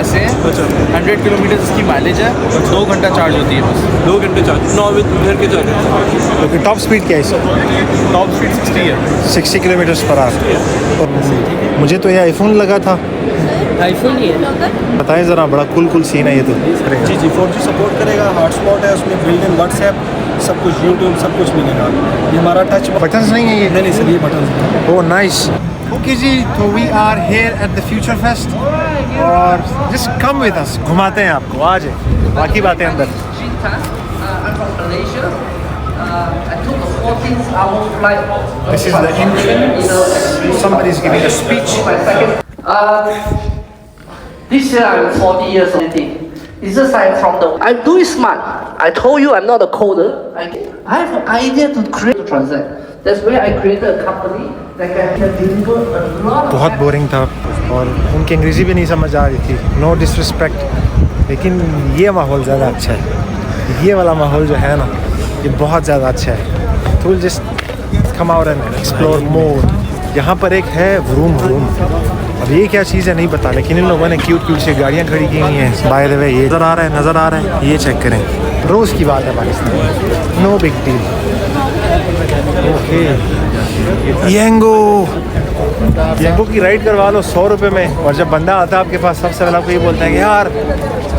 पैसे हैं। 100 किलोमीटर इसकी माइलेज है। 2 घंटा चार्ज होती है बस। 2 घंटे चार्ज 9 घर के चार्ज। ओके, टॉप स्पीड क्या है इसका? टॉप स्पीड 60 है। 60 किलोमीटर पर आवर। मुझे तो ये आईफोन लगा था। आईफोन ही है। बताएं ज़रा, बड़ा कूल सीन है ये तो। जी 4G सपोर्ट करेगा, हॉटस्पॉट है उसमें, बिल्ट इन व्हाट्सएप, सब कुछ यूट्यूब सब कुछ मिलेगा। ये हमारा टच बटन्स नहीं है ये? नहीं सर, ये बटन। Oh nice. ओके जी, तो we are here at the future fest और जस्ट कम विद अस, घुमाते हैं आपको। आ जाए, बाकी बातें अंदर। This is the entrance. Somebody is giving a speech. This year I'm 40 years old. It's just like from the. I'm doing smart. I told you I'm not a coder. I have an idea to create a transact. That's where I created a company that can deliver a lot. बहुत boring था और उनकी अंग्रेज़ी भी नहीं समझ आ रही थी। नो डिसरिस्पेक्ट, लेकिन ये माहौल ज़्यादा अच्छा है। ये वाला माहौल जो है ना, ये बहुत ज़्यादा अच्छा है। तो just come out and explore more. यहाँ पर एक है रूम। अब ये क्या चीज़ है नहीं पता, लेकिन इन लोगों ने क्यूट से गाड़ियाँ खड़ी की हुई हैं। बाय द वे ये नज़र आ रहा है, ये चेक करें। रोज़ की बात है Pakistan, no big deal. Okay, Yango की राइड करवा लो 100 रुपये में। और जब बंदा आता है आपके पास, सबसे पहले आपको ये बोलता है कि यार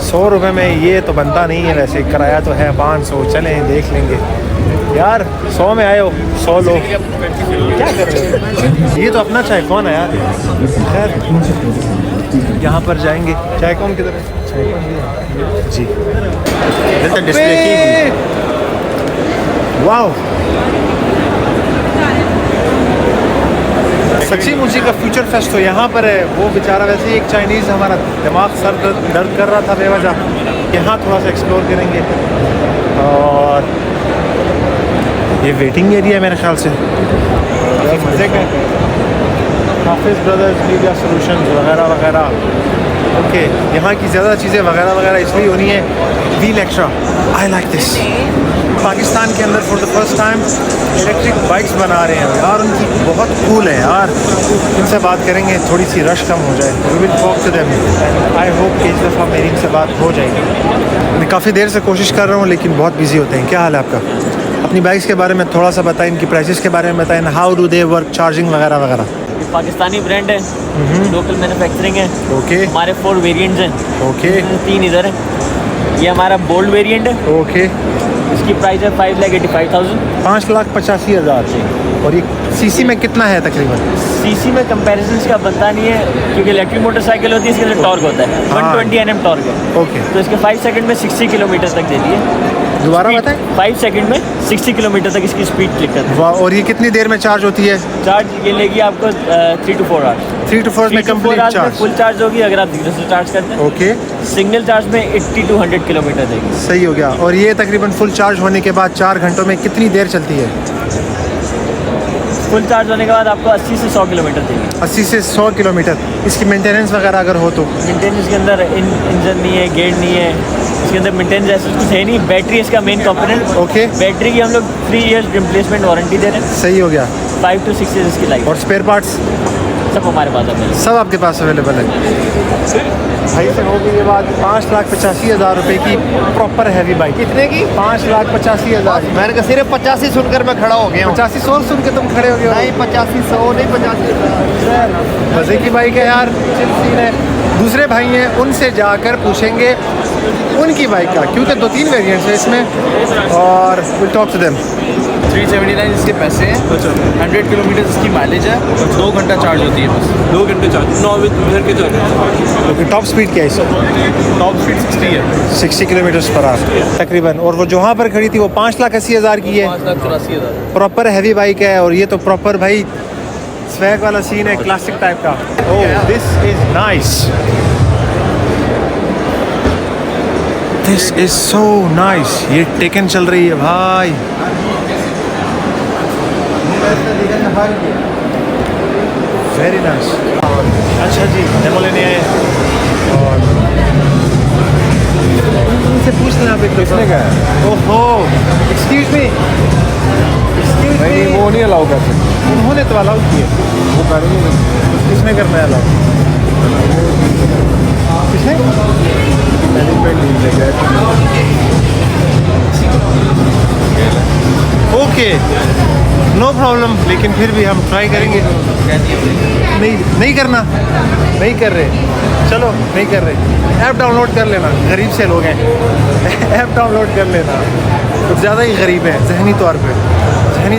100 रुपये में ये तो बनता नहीं है, वैसे किराया तो है 500, चलें देख लेंगे। यार 100 में आए हो, 100 लो, क्या कर रहे हो? ये तो अपना चाय कौन है यार। खैर यहाँ पर जाएंगे। चाय कौन किधर है जी? वाह, सच्ची मुझे का फ्यूचर फेस्ट तो यहाँ पर है। वो बेचारा वैसे ही एक चाइनीज़, हमारा दिमाग सर दर्द कर रहा था बेवजह। यहाँ थोड़ा सा एक्सप्लोर करेंगे। और ये वेटिंग एरिया है मेरे ख्याल से। मज़े का हाफिज़ ब्रदर्स मीडिया सॉल्यूशंस वगैरह। ओके, यहाँ की ज़्यादा चीज़ें वगैरह इसलिए होनी है। Wheel extra, I like this. Pakistan के अंदर for the first time electric bikes बना रहे हैं यार, उनकी बहुत कूल है यार। इनसे बात करेंगे, थोड़ी सी रश कम हो जाए। We will talk to them and I hope कि इस दफ़ा मेरी इनसे बात हो जाएगी। मैं काफ़ी देर से कोशिश कर रहा हूँ, लेकिन बहुत बिजी होते हैं। क्या हाल है आपका? अपनी बाइक्स के बारे में थोड़ा सा बताएं, इनकी प्राइसेस के बारे में बताएं, how do they work, charging वगैरह। पाकिस्तानी ब्रांड है, लोकल मैन्युफैक्चरिंग है। ओके, हमारे 4 वेरिएंट्स हैं। ओके, 3 इधर हैं। ये हमारा बोल्ड वेरिएंट है। ओके, इसकी प्राइस है 5,85,000। 5,85,000। और ये सीसी में कितना है तकरीबन? सीसी में कंपैरिजन का बनता नहीं है, क्योंकि इलेक्ट्रिक मोटरसाइकिल होती है, इसके अंदर टॉर्क होता है। 120 Nm टॉर्क है। ओके, तो इसके 5 सेकंड में 60 किलोमीटर तक देती है। दोबारा बताएं। 5 सेकंड में 60 किलोमीटर तक इसकी स्पीड क्लिक करती है। वाह, और ये कितनी देर में चार्ज होती है? चार्ज ये लेगी आपको 3 to 4 आवर्स। 3 to 4 में कंप्लीट चार्ज? फुल चार्ज होगी अगर आप धीरे से चार्ज करते हैं। ओके, सिंगल चार्ज में 80 to 100 किलोमीटर देगी। सही हो गया। और ये तकरीबन फुल चार्ज होने के बाद 4 घंटों में कितनी देर चलती है? फुल चार्ज होने के बाद आपको 80 से 100 किलोमीटर देगी। 80 से 100 किलोमीटर। इसकी मेंटेनेंस वगैरह अगर हो तो? मेंटेनेंस के अंदर इंजन नहीं है, गेट नहीं है, इसके अंदर मेंटेनेंस ऐसा कुछ है नहीं। बैटरी इसका मेन कंपोनेंट। ओके, बैटरी की हम लोग 3 years रिप्लेसमेंट वारंटी दे रहे हैं। सही हो गया। 5 to 6 years इसकी लाइफ। और स्पेयर पार्ट्स सब हमारे पास अवेलेबल। सब आपके पास अवेलेबल है। भाई से हो गई ये बात। 5,85,000 रुपये की प्रॉपर हैवी बाइक। कितने की? 5,85,000। मैंने कहा सिर्फ 85 सुनकर मैं खड़ा हो गया हूँ। 85 100 सुन के तुम खड़े हो गए? नहीं 85 100 नहीं 85। मज़े की बाइक है यार, चिल सीन है। दूसरे भाई हैं, उनसे जाकर पूछेंगे उनकी बाइक का, क्योंकि 2-3 वेरिएंट्स है इसमें। और विल टॉक टू देम। 379 इसके पैसे हैं। 100 किलोमीटर इसकी माइलेज है। 2 घंटा चार्ज होती है बस। 2 घंटे चार्ज 9 घर के चार्ज। ओके, टॉप स्पीड क्या है इसका? टॉप स्पीड 60 है। 60 किलोमीटर पर आवर तकरीबन। और वो जो वहाँ पर खड़ी थी वो 5,80,000 की है। 5,84,000। प्रॉपर हैवी बाइक है। और ये तो प्रॉपर भाई स्वैग वाला सीन है, क्लासिक टाइप का। Oh, this is nice, this is so nice. ये टेकन चल रही है भाई। Very nice. अच्छा जी, डेमो लेने आए और उनसे पूछ लेना आप एक किसने का है। ओहो, एक्सक्यूज मी, नहीं वो नहीं अलाउ करते। उन्होंने तो अलाउ किए, वो करेंगे। किसने करना है अलाउ? किसने? ओके नो प्रॉब्लम, लेकिन फिर भी हम ट्राई करेंगे। नहीं करना, नहीं कर रहे, चलो नहीं कर रहे। ऐप डाउनलोड कर लेना, गरीब से लोग हैं। ऐप डाउनलोड कर लेना, कुछ ज़्यादा ही गरीब है ज़हनी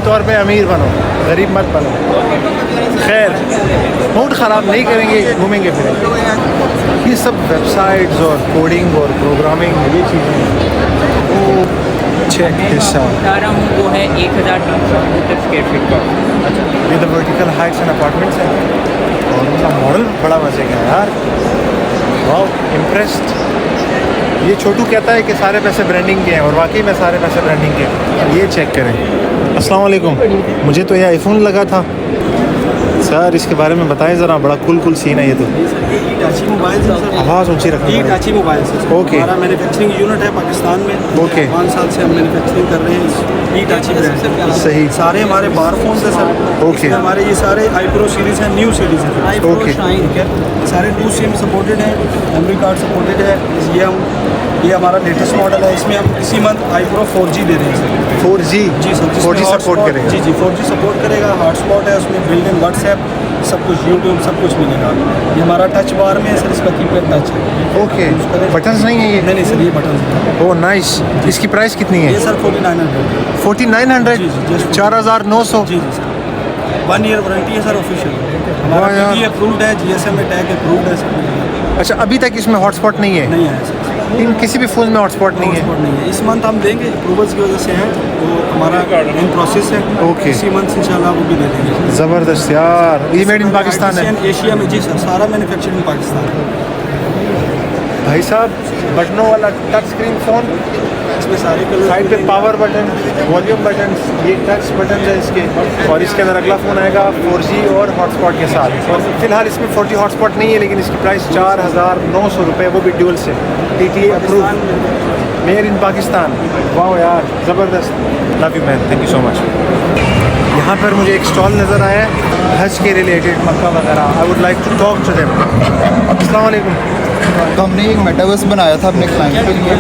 तौर पे अमीर बनो, गरीब मत बनो। खैर, मूड ख़राब नहीं करेंगे, घूमेंगे फिरेंगे। ये सब वेबसाइट्स और कोडिंग और प्रोग्रामिंग ये चीज़ें वो चेक हिस्सा बता रहा हूँ वो है 1300 स्क्वायर फीट का। ये तो वर्टिकल हाइट्स एंड अपार्टमेंट्स हैं और उनका मॉडल बड़ा मजे का है यार। वाह, इम्प्रेस्ड। ये छोटू कहता है कि सारे पैसे ब्रांडिंग के हैं और वाकई में सारे पैसे ब्रांडिंग के हैं। ये चेक करें। अस्सलाम वालेकुम, मुझे तो ये आईफोन लगा था सर, इसके बारे में बताएं ज़रा। बड़ा कूल सीन है ये तो। Hitachi मोबाइल से सर, आवाज़ ऊँची रखनी पड़ेगी। Hitachi मोबाइल से सर। ओके। हमारा मैन्युफैक्चरिंग यूनिट है पाकिस्तान में। ओके। 5 साल से हम मैन्युफैक्चरिंग कर रहे हैं Hitachi ब्रांड। सही। सारे हमारे बार फोन है सर। ओके। इसमें हमारे ये सारे iPro सीरीज़ हैं, न्यू सीरीज़ है। ओके। ठीक है, सारे 2 SIM सपोर्टेड है, मेमोरी कार्ड सपोर्टेड है। ये हमारा लेटेस्ट मॉडल है। इसमें हम इसी मंथ iPro 4G दे रहे हैं सर। 4G? जी सर, 4G सपोर्ट करेगा? जी 4G सपोर्ट करेगा। हॉटस्पॉट है उसमें, बिल्ट इन व्हाट्सएप, सब कुछ, यूट्यूब सब कुछ मिलेगा। ये हमारा टच बार में है सर, इसका कीपैड टच है। ओके, बटन्स नहीं है ये? नहीं सर, ये बटन। Oh nice. इसकी प्राइस कितनी है? ये सर 4900। 4900? जी, जी, just 4900? जी सर, 1 ईयर वारंटी है सर ऑफिशियल। हमारा वाह यार। PTE अप्रूव्ड है, GSM में टैग अप्रूव्ड है सर। अच्छा, अभी तक इसमें हॉटस्पॉट नहीं है? नहीं आया सर, इन किसी भी फ़ोन में हॉटस्पॉट नहीं है? हॉटस्पॉट नहीं है। इस मंथ हम देंगे, अप्रूवल्स की वजह से है, वो हमारा इन प्रोसेस है। ओके। इसी मंथ इंशाल्लाह वो भी दे देंगे। ज़बरदस्त यार। ये मेड इन पाकिस्तान है? एशिया में, जी सर, सारा मैन्युफैक्चरिंग पाकिस्तान है। भाई साहब, बटनों वाला टच स्क्रीन फ़ोन, इसमें सारे कलर, साइड पे पावर बटन, वॉल्यूम बटन, ये टच बटन है इसके। और इसके अंदर अगला फ़ोन आएगा 4G और हॉटस्पॉट के साथ। और फिलहाल इसमें 4G हॉटस्पॉट नहीं है, लेकिन इसकी प्राइस 4900 रुपये, वो भी ड्यूल से। TTA approve, made in Pakistan. वाह यार, ज़बरदस्त। Love you man, thank you so much. यहाँ पर मुझे एक स्टॉल नज़र आया हज के रिलेटेड, मक्का वगैरह। I would like to talk to them. अस्सलाम वालेकुम। तो हमने एक मेटावर्स बनाया था अपने क्लाइंट के लिए।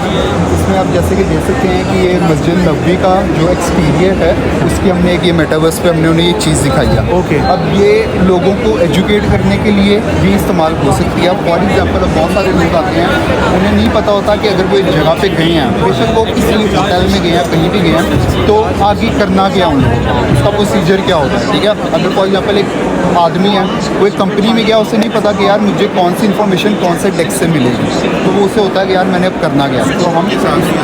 इसमें आप जैसे कि देख सकते हैं कि ये मस्जिद नबवी का जो एक्सटीरियर है, उसकी हमने एक ये मेटावर्स पे हमने उन्हें ये चीज़ दिखाई है। ओके। अब ये लोगों को एजुकेट करने के लिए भी इस्तेमाल हो सकती है। फॉर एग्जाम्पल, अब बहुत सारे लोग आते हैं, उन्हें नहीं पता होता कि अगर वो एक जगह पे गए हैं, बेशक वो किसी होटल में गए हैं, कहीं भी गए हैं, तो आगे करना क्या उन लोगों को, उसका प्रोसीजर क्या होता है। ठीक है, अगर फॉर एग्जाम्पल एक आदमी है, वो एक कंपनी में गया, उसे नहीं पता कि यार मुझे कौन सी इन्फॉर्मेशन कौन से डेस्क से मिलेगी, तो वो उसे होता है कि यार मैंने अब करना गया। तो हम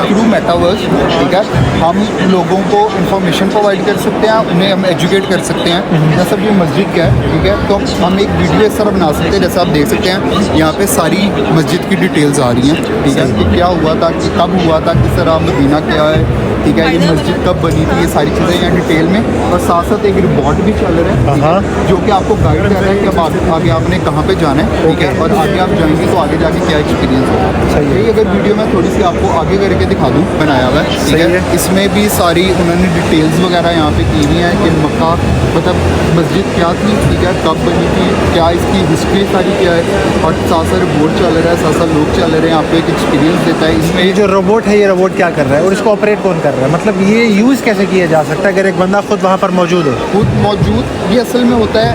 थ्रू मेटावर्स, ठीक है, हम लोगों को इन्फॉर्मेशन प्रोवाइड कर सकते हैं, उन्हें हम एजुकेट कर सकते हैं। जैसा भी मस्जिद क्या है, ठीक है, तो हम एक वीडियो इस तरह बना सकते हैं, जैसा आप देख सकते हैं यहाँ पे सारी मस्जिद की डिटेल्स आ रही हैं। ठीक है, कि क्या हुआ था, कि कब हुआ था, किस तरह मदीना क्या है, ठीक है, ये मस्जिद कब बनी थी, ये सारी चीज़ें यहाँ डिटेल में। और साथ साथ एक रिबॉट भी चल रहा है, ठीक है, जो कि आपको गाइड कर रहा है कि अब आगे आपने कहाँ पे जाना है। ठीक है, और आगे आप जाएंगे तो आगे जाके क्या एक्सपीरियंस होगा। सही है। यही अगर वीडियो में थोड़ी सी आपको आगे करके दिखा दूँ, बनाया हुआ है। ठीक है, इसमें भी सारी उन्होंने डिटेल्स वगैरह यहाँ पे की हुई हैं कि मक्का मतलब मस्जिद क्या थी, ठीक है, कब बनी थी, क्या इसकी हिस्ट्री सारी क्या है। और साथ साथ बोर्ड चल रहा है, साथ साथ लोग चल रहे हैं, आपको एक एक्सपीरियंस देता है। इसमें ये जो रोबोट है, ये रोबोट क्या कर रहा है और इसको ऑपरेट कौन कर रहा है? मतलब ये यूज़ कैसे किया जा सकता है अगर एक बंदा खुद वहाँ पर मौजूद हो? खुद मौजूद, ये असल में होता है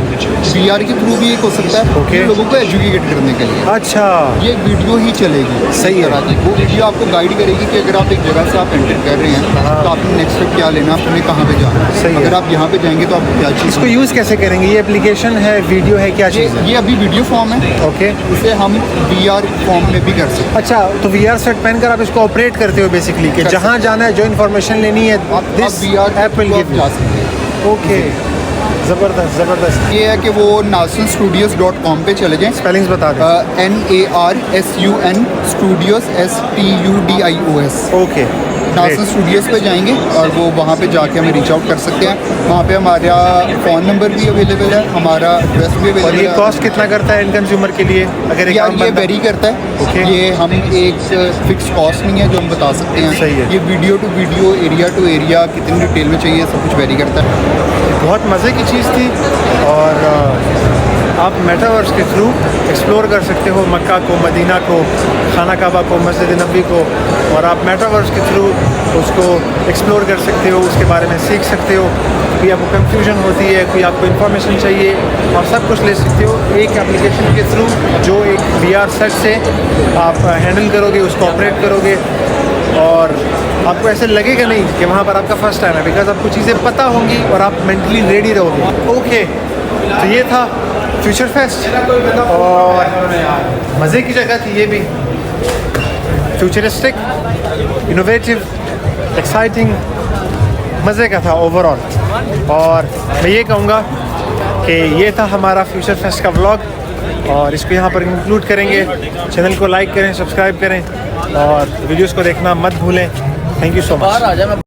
VR के थ्रू भी एक हो सकता है। ओके। ये लोगों को एजुकेट करने के लिए अच्छा, ये एक वीडियो ही चलेगी। सही है। तरह की वो वीडियो आपको गाइड करेगी कि अगर आप एक जगह से आप एंटर कर रहे हैं तो आपने नेक्स्ट स्टेप क्या लेना, आपने कहाँ पे जाना है। सही है। अगर आप यहाँ पे जाएंगे तो आपको क्या चीज़, इसको यूज़ कैसे करेंगे? ये एप्लीकेशन है, वीडियो है, क्या चीज़ है? ये अभी वीडियो फॉर्म है। ओके। इसे हम VR फॉर्म में भी कर सकते हैं। अच्छा, तो VR सेट पहनकर आप इसको ऑपरेट करते हो बेसिकली, कि कर जहाँ जाना है, जो इन्फॉर्मेशन लेनी है, आप this VR app will give जा सकते हैं। ओके, ज़बरदस्त ज़बरदस्त। ये है कि वो nasunstudios.com पे चले जाएं। स्पेलिंग्स बता दें। NARSUN Studios STUDIOS। Okay, Narsun Studios पे जाएंगे और वो वहाँ पे जाके हमें रीच आउट कर सकते हैं। वहाँ पे हमारा फ़ोन नंबर भी अवेलेबल है, हमारा एड्रेस भी और अवेलेबल ये है। कॉस्ट कितना करता है इन कंज्यूमर के लिए? अगर एक यार आम ये बंदा- वेरी करता है। ओके। ये हम एक फिक्स कॉस्ट नहीं है जो हम बता सकते हैं। सही है। ये video to video, area to area, कितनी डिटेल में चाहिए, सब कुछ वेरी करता है। बहुत मज़े की चीज़ थी और आप मेटावर्स के थ्रू एक्सप्लोर कर सकते हो मक्का को, मदीना को, खाना काबा को, मस्जिद नबी को, और आप मेटावर्स के थ्रू उसको एक्सप्लोर कर सकते हो, उसके बारे में सीख सकते हो। कोई आपको कंफ्यूजन होती है, कोई आपको इन्फॉर्मेशन चाहिए, और सब कुछ ले सकते हो एक एप्लीकेशन के थ्रू, जो एक VR सेट से आप हैंडल करोगे, उसको ऑपरेट करोगे, और आपको ऐसे लगेगा नहीं कि वहाँ पर आपका फर्स्ट टाइम है, बिकॉज आपको चीज़ें पता होंगी और आप मेंटली रेडी रहोगे। ओके, तो ये था फ्यूचर फेस्ट, और मज़े की जगह थी ये भी, फ्यूचरिस्टिक, इनोवेटिव, एक्साइटिंग, मज़े का था ओवरऑल। और मैं ये कहूँगा कि ये था हमारा फ्यूचर फेस्ट का व्लॉग, और इसको यहाँ पर इंक्लूड करेंगे। चैनल को लाइक करें, सब्सक्राइब करें, और वीडियोस को देखना मत भूलें। Thank you so much.